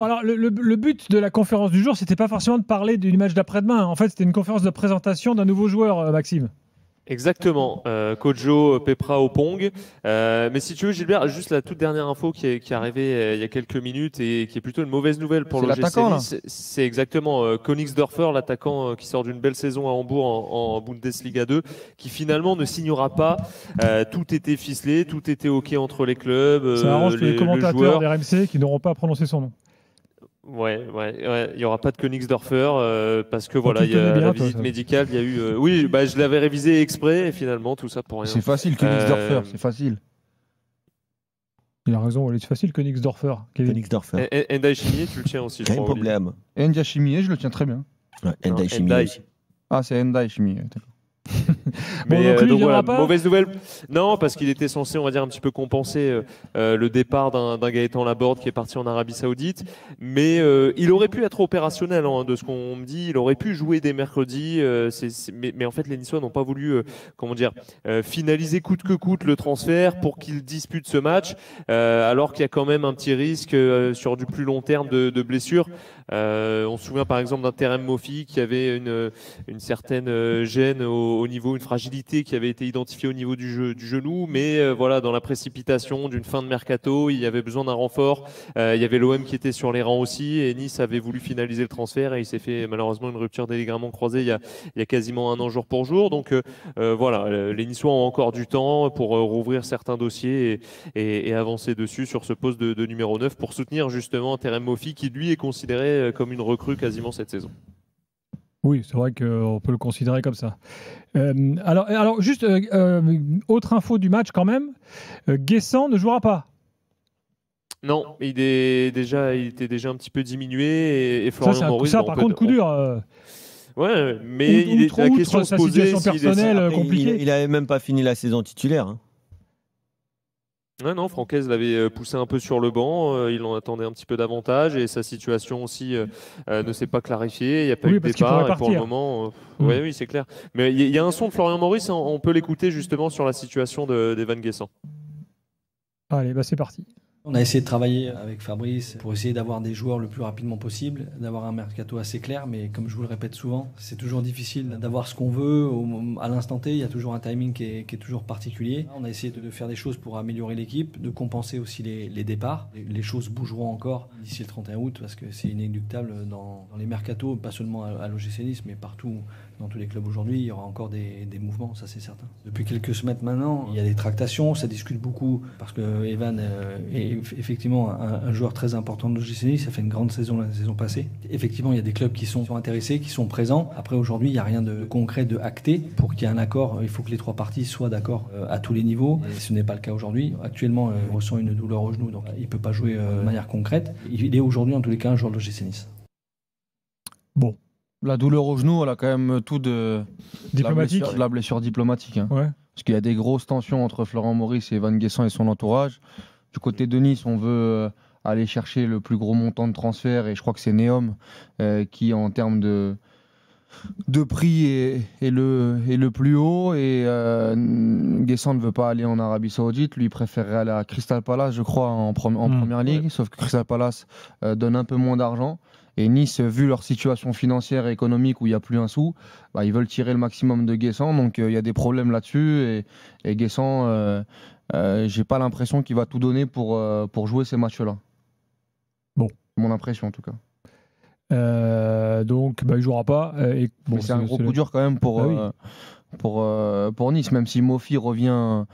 Alors, le but de la conférence du jour, c'était pas forcément de parler du match d'après-demain. En fait, c'était une conférence de présentation d'un nouveau joueur, Maxime. Exactement, Kojo Pepra Opong. Mais si tu veux, Gilbert, juste la toute dernière info qui est arrivée il y a quelques minutes et qui est plutôt une mauvaise nouvelle pour C'est l'OGC l'attaquant, là. Nice, c'est exactement Königsdörfer, l'attaquant qui sort d'une belle saison à Hambourg en Bundesliga 2, qui finalement ne signera pas. Tout était ficelé, tout était OK entre les clubs, Ça arrange tous les le commentateurs joueur. d'RMC qui n'auront pas à prononcer son nom. Ouais, ouais, ouais, il n'y aura pas de Königsdörfer parce que Bon, tu voilà, le il y connais a la bien, toi, visite ça. médicale, il y a eu. Oui, bah, je l'avais révisé exprès et finalement tout ça pour rien. C'est facile, Königsdörfer, Euh, c'est facile. Il a raison, c'est facile, Königsdörfer, Kevin. Königsdörfer. Endai Chimier, tu le tiens aussi, je Kein crois. Olivier. Problème. Endia Chimier, je le tiens très bien. Ouais, Non, Endai Chimie Endai. aussi. Ah, c'est Endai Chimier. Bon, Mais donc lui, il donc voilà, viendra pas. mauvaise nouvelle. Non, parce qu'il était censé, on va dire, un petit peu compenser le départ d'un Gaëtan Laborde qui est parti en Arabie Saoudite. Mais il aurait pu être opérationnel, hein, de ce qu'on me dit. Il aurait pu jouer dès mercredi. Mais en fait, les Niçois n'ont pas voulu, comment dire, finaliser coûte que coûte le transfert pour qu'il dispute ce match, alors qu'il y a quand même un petit risque sur du plus long terme de blessure. On se souvient par exemple d'un Terem Moffi qui avait une certaine gêne au niveau, une fragilité qui avait été identifiée au niveau du genou, mais voilà, dans la précipitation d'une fin de mercato, il y avait besoin d'un renfort. Il y avait l'OM qui était sur les rangs aussi, et Nice avait voulu finaliser le transfert, et il s'est fait malheureusement une rupture des ligaments croisés il y a quasiment un an jour pour jour. Donc voilà, les Niçois ont encore du temps pour rouvrir certains dossiers et avancer dessus sur ce poste de numéro 9 pour soutenir justement Terem Moffi, qui lui est considéré comme une recrue quasiment cette saison. Oui, c'est vrai qu'on peut le considérer comme ça. Alors juste, autre info du match quand même. Guessant ne jouera pas. Non, il était déjà un petit peu diminué et Ça, Florian Maurice, ça bon, par contre, coup dur. Ouais, mais la question se sa posait situation s'il personnelle Après, compliquée. il avait même pas fini la saison titulaire. Hein. Ouais, non, Francaise l'avait poussé un peu sur le banc, il en attendait un petit peu davantage et sa situation aussi ne s'est pas clarifiée, il n'y a pas eu Oui, de parce qu'il pourrait départ et pour le partir. moment, Mm. ouais, oui, c'est clair. Mais il y a un son de Florian Maurice, on peut l'écouter justement sur la situation d'Evan Guessant. Allez, bah c'est parti. On a essayé de travailler avec Fabrice pour essayer d'avoir des joueurs le plus rapidement possible, d'avoir un mercato assez clair, mais comme je vous le répète souvent, c'est toujours difficile d'avoir ce qu'on veut à l'instant T. Il y a toujours un timing qui est toujours particulier. On a essayé de faire des choses pour améliorer l'équipe, de compenser aussi les départs. Les choses bougeront encore d'ici le 31 août parce que c'est inéluctable dans les mercatos, pas seulement à l'OGC Nice, mais partout. Dans tous les clubs aujourd'hui, il y aura encore des mouvements, ça c'est certain. Depuis quelques semaines maintenant, il y a des tractations, ça discute beaucoup parce que Evan est effectivement un joueur très important de l'OGC Nice, ça fait une grande saison la saison passée. Effectivement, il y a des clubs qui sont intéressés, qui sont présents. Après aujourd'hui, il n'y a rien de concret, de acté. Pour qu'il y ait un accord, il faut que les trois parties soient d'accord à tous les niveaux. Et ce n'est pas le cas aujourd'hui. Actuellement, il ressent une douleur au genou, donc il ne peut pas jouer de manière concrète. Il est aujourd'hui en tous les cas un joueur de l'OGC Nice. Bon. La douleur au genou, elle a quand même tout de Diplomatique. de la blessure diplomatique. Hein. Ouais. Parce qu'il y a des grosses tensions entre Florent Maurice et Van Guessant et son entourage. Du côté de Nice, on veut aller chercher le plus gros montant de transfert et je crois que c'est Neom qui, en termes de prix, est le plus haut. Et Guessant ne veut pas aller en Arabie Saoudite. Lui, il préférerait aller à Crystal Palace, je crois, en première ligue. Ouais. Sauf que Crystal Palace donne un peu moins d'argent. Et Nice, vu leur situation financière et économique où il n'y a plus un sou, bah, ils veulent tirer le maximum de Guessant. Donc il y a des problèmes là-dessus. Et Guessant, j'ai pas l'impression qu'il va tout donner pour jouer ces matchs-là. Bon. Mon impression en tout cas. Donc, bah, il ne jouera pas. Mais c'est un gros coup dur quand même pour Nice, même si Mofi revient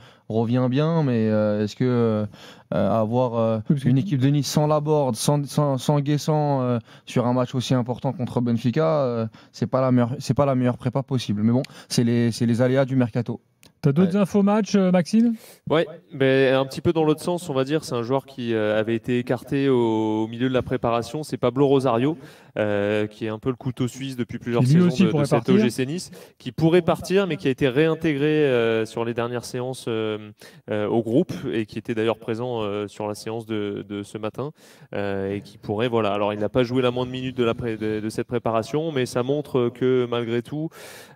bien, mais est-ce que avoir une équipe de Nice sans Laborde, sans Guessant sur un match aussi important contre Benfica, c'est pas la meilleure prépa possible. Mais bon, c'est les aléas du mercato. T'as d'autres infos match, Maxime? Ouais, mais un petit peu dans l'autre sens, on va dire. C'est un joueur qui avait été écarté au milieu de la préparation. C'est Pablo Rosario, qui est un peu le couteau suisse depuis plusieurs saisons de cette OGC Nice, qui pourrait partir, mais qui a été réintégré sur les dernières séances au groupe et qui était d'ailleurs présent sur la séance de ce matin et qui pourrait, voilà. Alors, il n'a pas joué la moindre minute de cette préparation, mais ça montre que malgré tout,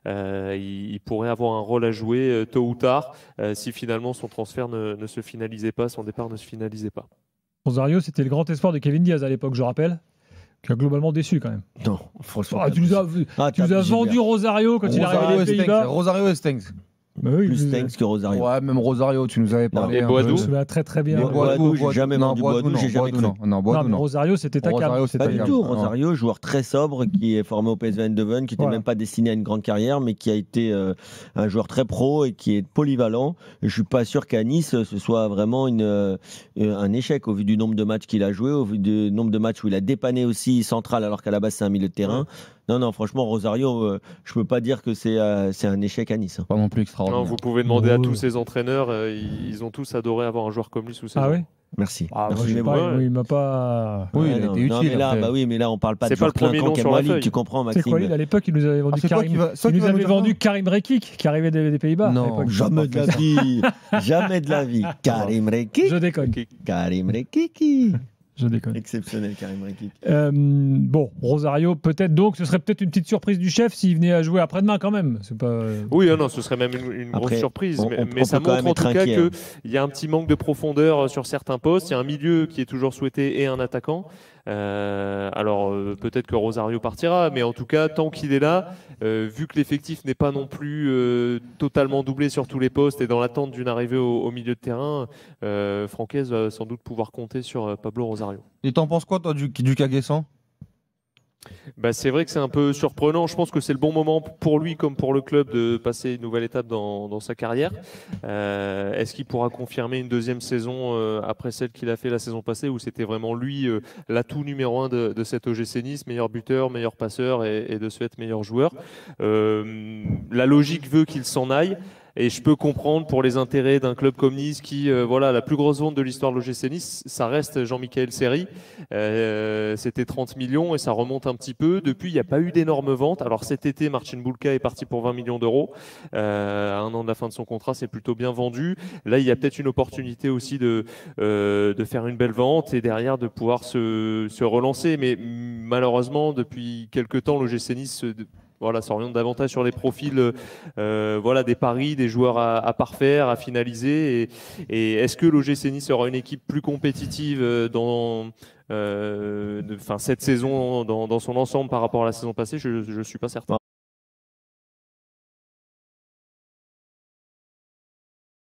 il pourrait avoir un rôle à jouer tôt ou tard si finalement son transfert ne se finalisait pas, son départ ne se finalisait pas. Rosario, c'était le grand espoir de Kevin Diaz à l'époque, je rappelle, qui a globalement déçu quand même. Non, franchement. Tu nous as vendu Rosario quand il est arrivé des Pays-Bas. Rosario et Stengs. Bah oui, Plus Stengs que Rosario. Ouais, même Rosario, tu nous avais parlé. Et Boadou. Je me souviens très bien. Boadou, j'ai jamais vendu Boadou, j'ai jamais cru. Non, Boadou, mais non. Rosario, c'était ta carte. Rosario, c'était Pas du ta tout. carte. Rosario, joueur très sobre qui est formé au PSV Eindhoven, qui n'était Voilà. même pas destiné à une grande carrière, mais qui a été un joueur très pro et qui est polyvalent. Je suis pas sûr qu'à Nice, ce soit vraiment un échec au vu du nombre de matchs qu'il a joué, au vu du nombre de matchs où il a dépanné aussi central alors qu'à la base c'est un milieu de terrain. Non, franchement, Rosario, je peux pas dire que c'est un échec à Nice. Pas non plus Non, extraordinaire. vous pouvez demander à tous ces entraîneurs, ils ont tous adoré avoir un joueur comme lui sous ses Ah ordres. oui. Merci. Ah, moi, Merci. je sais mais pas, bon, il m'a pas. Oui, Ouais, il a non, été non, utile. mais là, après. mais là, on parle pas C'est de pas joueur le premier clinquant nom qui sur la Lille, feuille. tu comprends, C'est Maxime. quoi, Lille, à l'époque, il nous avait vendu c'est toi qui Karim. vas- c'est toi Il qui nous vas avait nous dire vendu ça Karim Rekik, qui arrivait des Pays-Bas. Non, à l'époque. Jamais de la vie. Jamais de la vie. Karim Rekik. Je déconne. Karim Rekiki. Je déconne. Exceptionnel, Karim Rekik. Bon, Rosario, peut-être donc, ce serait peut-être une petite surprise du chef s'il venait à jouer après-demain quand même. C'est pas. Oui, non, ce serait même une grosse Après, surprise. on mais ça peut quand montre même en être tout cas inquiet, hein. qu'il y a un petit manque de profondeur sur certains postes. Il y a un milieu qui est toujours souhaité et un attaquant. Alors peut-être que Rosario partira, mais en tout cas, tant qu'il est là, vu que l'effectif n'est pas non plus totalement doublé sur tous les postes et dans l'attente d'une arrivée au milieu de terrain, Francaise va sans doute pouvoir compter sur Pablo Rosario. Et t'en penses quoi, toi, du Kaguessan? Bah, c'est vrai que c'est un peu surprenant. Je pense que c'est le bon moment pour lui comme pour le club de passer une nouvelle étape dans sa carrière. Est-ce qu'il pourra confirmer une deuxième saison après celle qu'il a fait la saison passée où c'était vraiment lui l'atout numéro 1 de cet OGC Nice, meilleur buteur, meilleur passeur et de ce fait meilleur joueur. La logique veut qu'il s'en aille. Et je peux comprendre pour les intérêts d'un club comme Nice qui, voilà, la plus grosse vente de l'histoire de l'OGC Nice, ça reste Jean-Michel Seri. C'était 30 millions et ça remonte un petit peu. Depuis, il n'y a pas eu d'énormes ventes. Alors cet été, Marcin Bulka est parti pour 20 millions d'euros. À un an de la fin de son contrat, c'est plutôt bien vendu. Là, il y a peut-être une opportunité aussi de faire une belle vente et derrière de pouvoir se relancer. Mais malheureusement, depuis quelques temps, l'OGC Nice s'oriente davantage sur les profils des paris, des joueurs à parfaire, à finaliser. Et est-ce que l'OGC Nice aura une équipe plus compétitive cette saison dans son ensemble par rapport à la saison passée? Je ne suis pas certain.